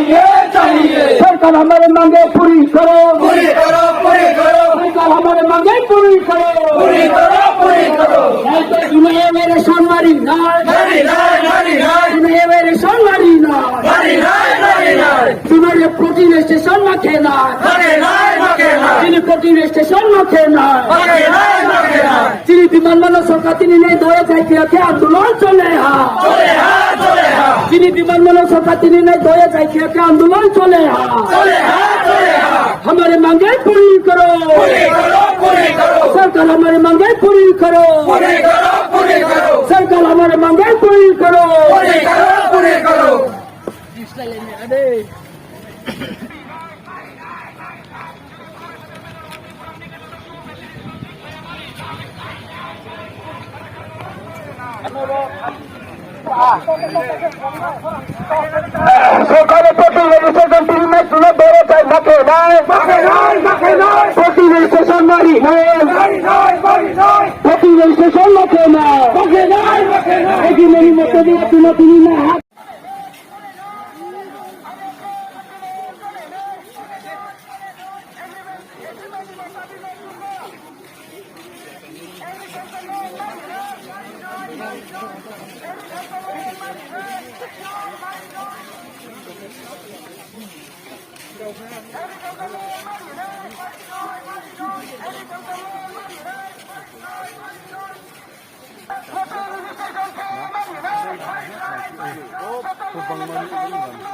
सरकार हमारे मांगे पूरी करो सरकार हमारे मांगे पूरी करो दुनिया मेरे सोनवारी ना दुनिया मेरे सोनवारी ना तुम्हारे प्रोटीन स्टेशन में खेना प्रोटीन स्टेशन में खेना विमान सरकार नहीं दौड़े जाए आंदोलन चले विमान सरकार नहीं दौड़े जाए आंदोलन चले हमारे मांगे पूरी करो सरकार हमारे मांगे पूरी करो सरकार हमारे मांगे पूरी करो সরকারে প্রতি রেজিস্ট্রেশন টিভি ম্যাচ শুনে দৌড়ে চাই মাঠে নাই প্রতি রেজিস্ট্রেশন মারি প্রতি রেজিস্ট্রেশন মাঠে নাই একই মেরি মতো দিয়ে তিনি না Bang